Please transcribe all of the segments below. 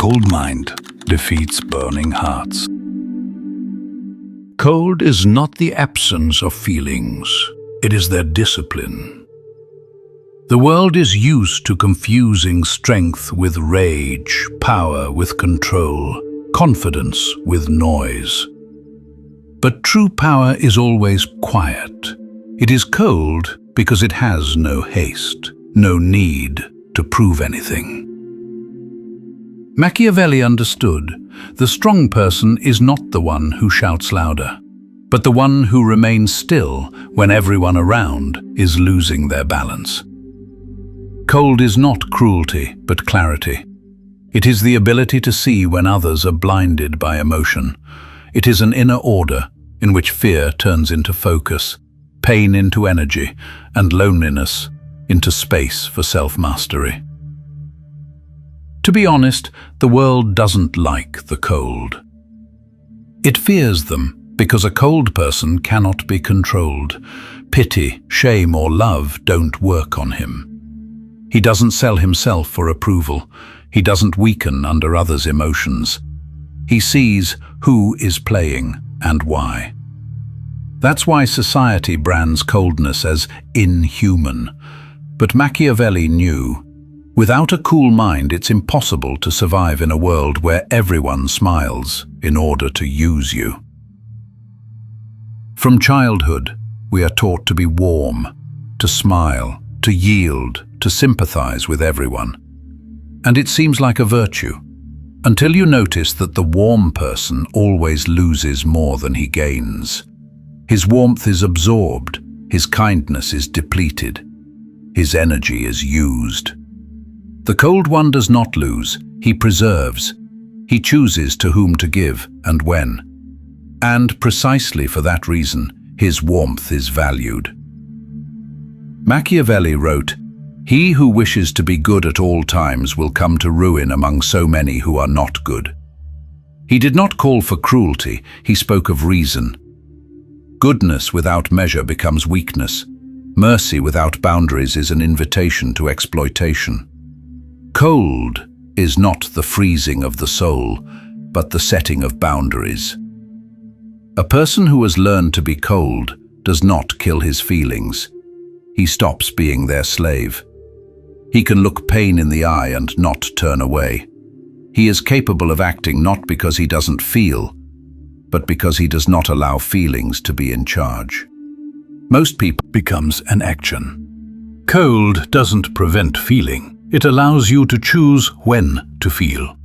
cold mind defeats burning hearts. Cold is not the absence of feelings, it is their discipline. The world is used to confusing strength with rage, power with control, confidence with noise. But true power is always quiet. It is cold because it has no haste, no need to prove anything. Machiavelli understood the strong person is not the one who shouts louder, but the one who remains still when everyone around is losing their balance. Cold is not cruelty, but clarity. It is the ability to see when others are blinded by emotion. It is an inner order in which fear turns into focus, pain into energy, and loneliness into space for self-mastery. To be honest, the world doesn't like the cold. It fears them because a cold person cannot be controlled. Pity, shame, or love don't work on him. He doesn't sell himself for approval. He doesn't weaken under others' emotions. He sees who is playing and why. That's why society brands coldness as inhuman. But Machiavelli knew, without a cool mind, it's impossible to survive in a world where everyone smiles in order to use you. From childhood, we are taught to be warm, to smile, to yield, to sympathize with everyone. And it seems like a virtue, until you notice that the warm person always loses more than he gains. His warmth is absorbed, his kindness is depleted, his energy is used. The cold one does not lose, he preserves. He chooses to whom to give and when. And precisely for that reason, his warmth is valued. Machiavelli wrote, "He who wishes to be good at all times will come to ruin among so many who are not good." He did not call for cruelty, he spoke of reason. Goodness without measure becomes weakness. Mercy without boundaries is an invitation to exploitation. Cold is not the freezing of the soul, but the setting of boundaries. A person who has learned to be cold does not kill his feelings. He stops being their slave. He can look pain in the eye and not turn away. He is capable of acting not because he doesn't feel, but because he does not allow feelings to be in charge. Most people becomes an action. Cold doesn't prevent feeling. It allows you to choose when to feel.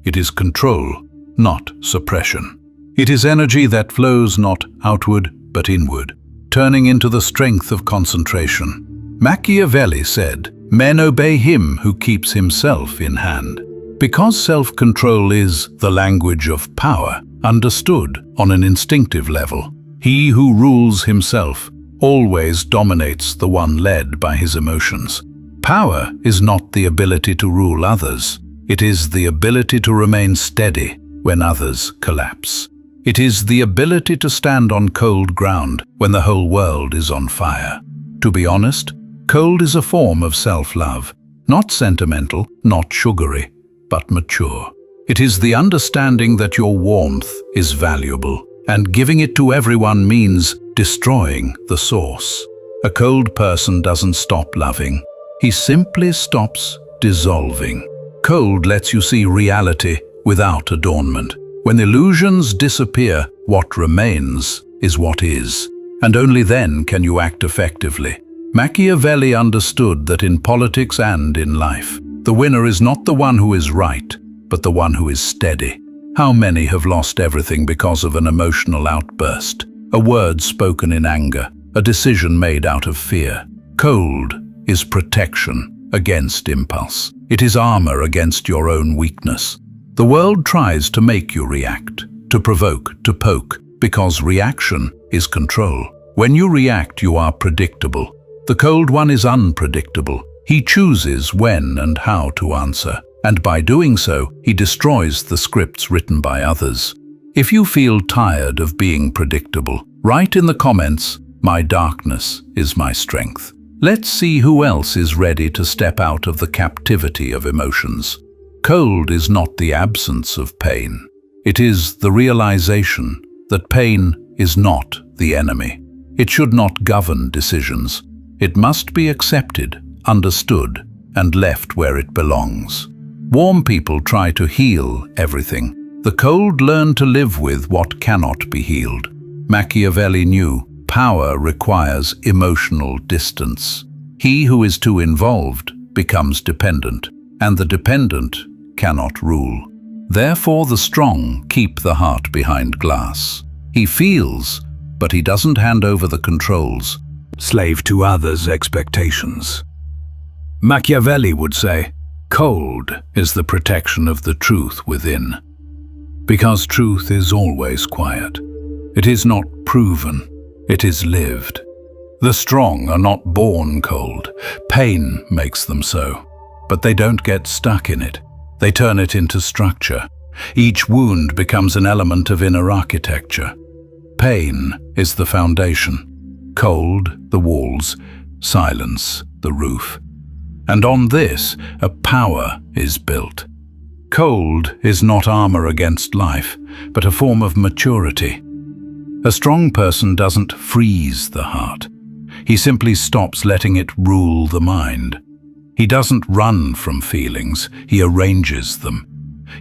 It is control, not suppression. It is energy that flows not outward but inward, turning into the strength of concentration. Machiavelli said, "Men obey him who keeps himself in hand." Because self-control is the language of power, understood on an instinctive level. He who rules himself always dominates the one led by his emotions. Power is not the ability to rule others. It is the ability to remain steady when others collapse. It is the ability to stand on cold ground when the whole world is on fire. To be honest, cold is a form of self-love, not sentimental, not sugary, but mature. It is the understanding that your warmth is valuable, and giving it to everyone means destroying the source. A cold person doesn't stop loving. He simply stops dissolving. Cold lets you see reality without adornment. When illusions disappear, what remains is what is, and only then can you act effectively. Machiavelli understood that in politics and in life, the winner is not the one who is right, but the one who is steady. How many have lost everything because of an emotional outburst, a word spoken in anger, a decision made out of fear? Cold is protection against impulse. It is armor against your own weakness. The world tries to make you react, to provoke, to poke, because reaction is control. When you react, you are predictable. The cold one is unpredictable. He chooses when and how to answer, and by doing so, he destroys the scripts written by others. If you feel tired of being predictable, write in the comments, "My darkness is my strength." Let's see who else is ready to step out of the captivity of emotions. Cold is not the absence of pain. It is the realization that pain is not the enemy. It should not govern decisions. It must be accepted, understood, and left where it belongs. Warm people try to heal everything. The cold learn to live with what cannot be healed. Machiavelli knew power requires emotional distance. He who is too involved becomes dependent, and the dependent cannot rule. Therefore, the strong keep the heart behind glass. He feels, but he doesn't hand over the controls. Slave to others' expectations. Machiavelli would say, cold is the protection of the truth within. Because truth is always quiet. It is not proven, it is lived. The strong are not born cold. Pain makes them so. But they don't get stuck in it. They turn it into structure. Each wound becomes an element of inner architecture. Pain is the foundation. Cold, the walls. Silence, the roof. And on this, a power is built. Cold is not armor against life, but a form of maturity. A strong person doesn't freeze the heart. He simply stops letting it rule the mind. He doesn't run from feelings, he arranges them.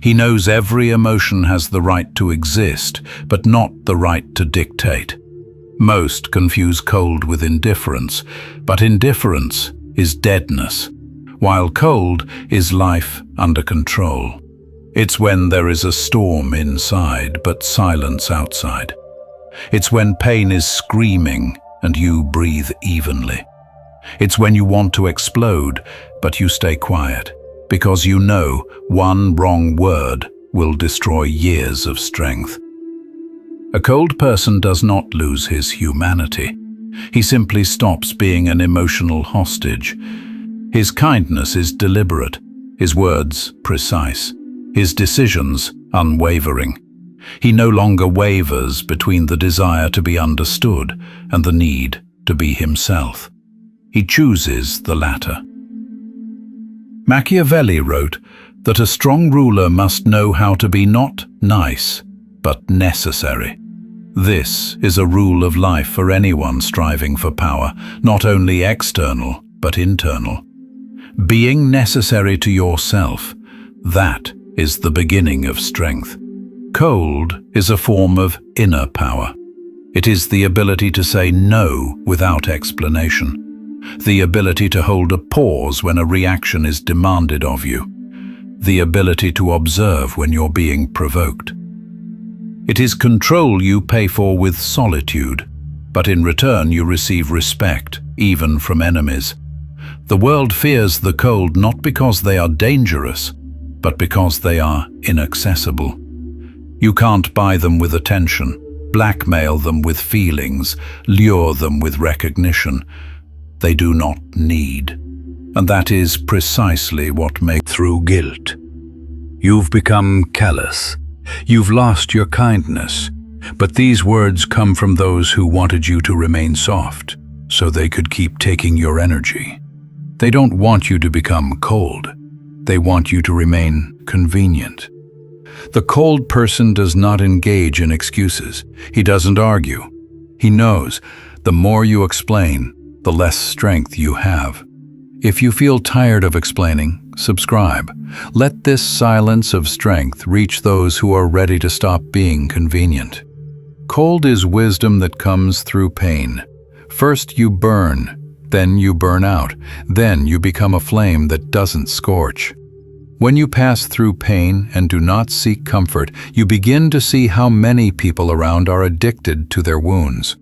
He knows every emotion has the right to exist, but not the right to dictate. Most confuse cold with indifference, but indifference is deadness, while cold is life under control. It's when there is a storm inside, but silence outside. It's when pain is screaming and you breathe evenly. It's when you want to explode, but you stay quiet, because you know one wrong word will destroy years of strength. A cold person does not lose his humanity. He simply stops being an emotional hostage. His kindness is deliberate, his words precise, his decisions unwavering. He no longer wavers between the desire to be understood and the need to be himself. He chooses the latter. Machiavelli wrote that a strong ruler must know how to be not nice, but necessary. This is a rule of life for anyone striving for power, not only external, but internal. Being necessary to yourself, that is the beginning of strength. Cold is a form of inner power. It is the ability to say no without explanation, the ability to hold a pause when a reaction is demanded of you, the ability to observe when you're being provoked. It is control you pay for with solitude, but in return you receive respect, even from enemies. The world fears the cold not because they are dangerous, but because they are inaccessible. You can't buy them with attention, blackmail them with feelings, lure them with recognition. They do not need. And that is precisely what makes Through guilt. You've become callous. You've lost your kindness. But these words come from those who wanted you to remain soft, so they could keep taking your energy. They don't want you to become cold. They want you to remain convenient. The cold person does not engage in excuses. He doesn't argue. He knows the more you explain, the less strength you have. If you feel tired of explaining, subscribe. Let this silence of strength reach those who are ready to stop being convenient. Cold is wisdom that comes through pain. First you burn, then you burn out, then you become a flame that doesn't scorch. When you pass through pain and do not seek comfort, you begin to see how many people around are addicted to their wounds.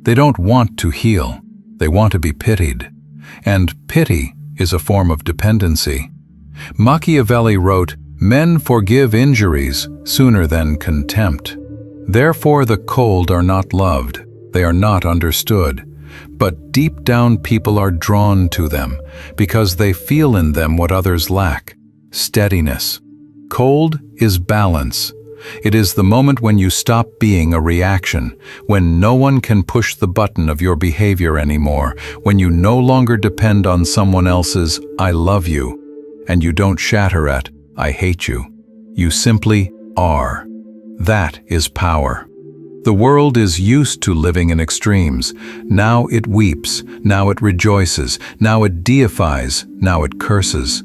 They don't want to heal, they want to be pitied. And pity is a form of dependency. Machiavelli wrote, "Men forgive injuries sooner than contempt." Therefore the cold are not loved, they are not understood. But deep down people are drawn to them because they feel in them what others lack. Steadiness. Cold is balance. It is the moment when you stop being a reaction, when no one can push the button of your behavior anymore, when you no longer depend on someone else's "I love you," and you don't shatter at I hate you. You simply are. That is power. The world is used to living in extremes. Now it weeps, now it rejoices, now it deifies, now it curses.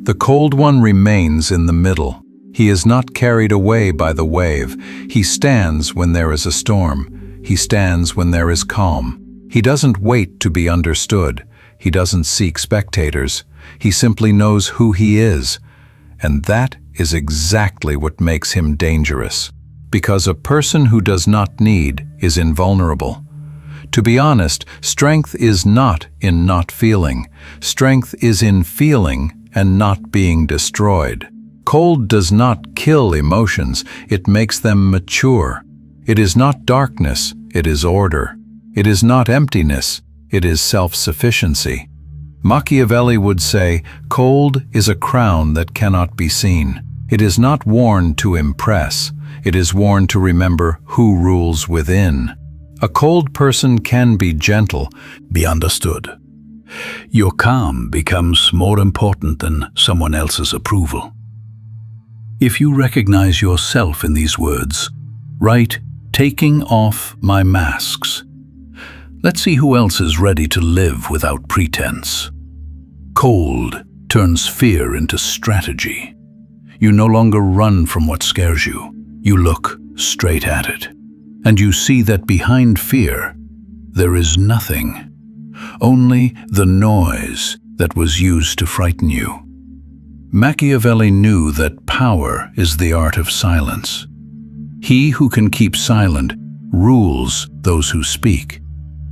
The cold one remains in the middle. He is not carried away by the wave. He stands when there is a storm. He stands when there is calm. He doesn't wait to be understood. He doesn't seek spectators. He simply knows who he is. And that is exactly what makes him dangerous. Because a person who does not need is invulnerable. To be honest, strength is not in not feeling. Strength is in feeling and not being destroyed. Cold does not kill emotions, it makes them mature. It is not darkness, it is order. It is not emptiness, it is self-sufficiency. Machiavelli would say, cold is a crown that cannot be seen. It is not worn to impress. It is worn to remember who rules within. A cold person can be gentle, be understood. Your calm becomes more important than someone else's approval. If you recognize yourself in these words, write, "Taking off my masks." Let's see who else is ready to live without pretense. Cold turns fear into strategy. You no longer run from what scares you. You look straight at it. And you see that behind fear, there is nothing. Only the noise that was used to frighten you. Machiavelli knew that power is the art of silence. He who can keep silent rules those who speak.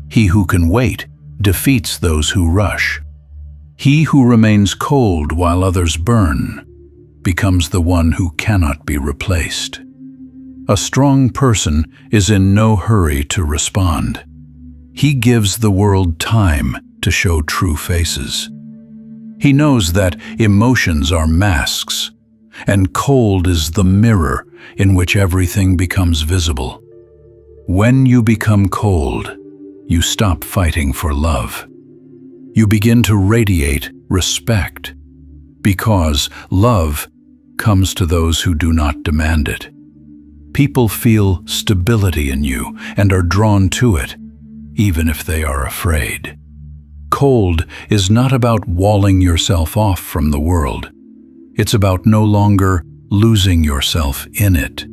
He who can wait defeats those who rush. He who remains cold while others burn becomes the one who cannot be replaced. A strong person is in no hurry to respond. He gives the world time to show true faces. He knows that emotions are masks, and cold is the mirror in which everything becomes visible. When you become cold, you stop fighting for love. You begin to radiate respect, because love comes to those who do not demand it. People feel stability in you and are drawn to it, even if they are afraid. Cold is not about walling yourself off from the world. It's about no longer losing yourself in it.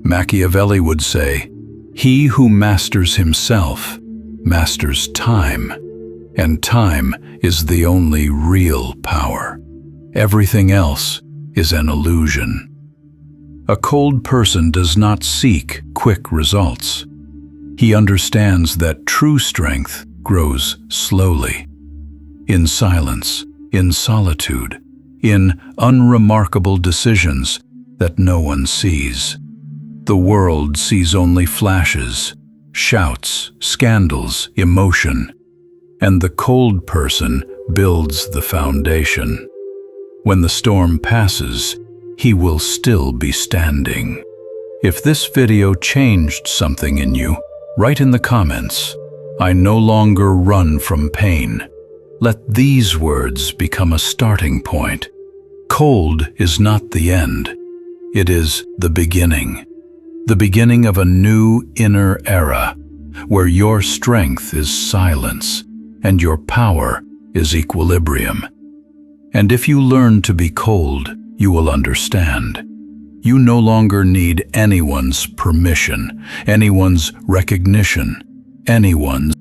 Machiavelli would say, "He who masters himself masters time, and time is the only real power. Everything else is an illusion." A cold person does not seek quick results. He understands that true strength grows slowly, in silence, in solitude, in unremarkable decisions that no one sees. The world sees only flashes, shouts, scandals, emotion, and the cold person builds the foundation. When the storm passes, he will still be standing. If this video changed something in you, write in the comments, "I no longer run from pain." Let these words become a starting point. Cold is not the end. It is the beginning of a new inner era, where your strength is silence and your power is equilibrium. And if you learn to be cold, you will understand. You no longer need anyone's permission, anyone's recognition, anyone's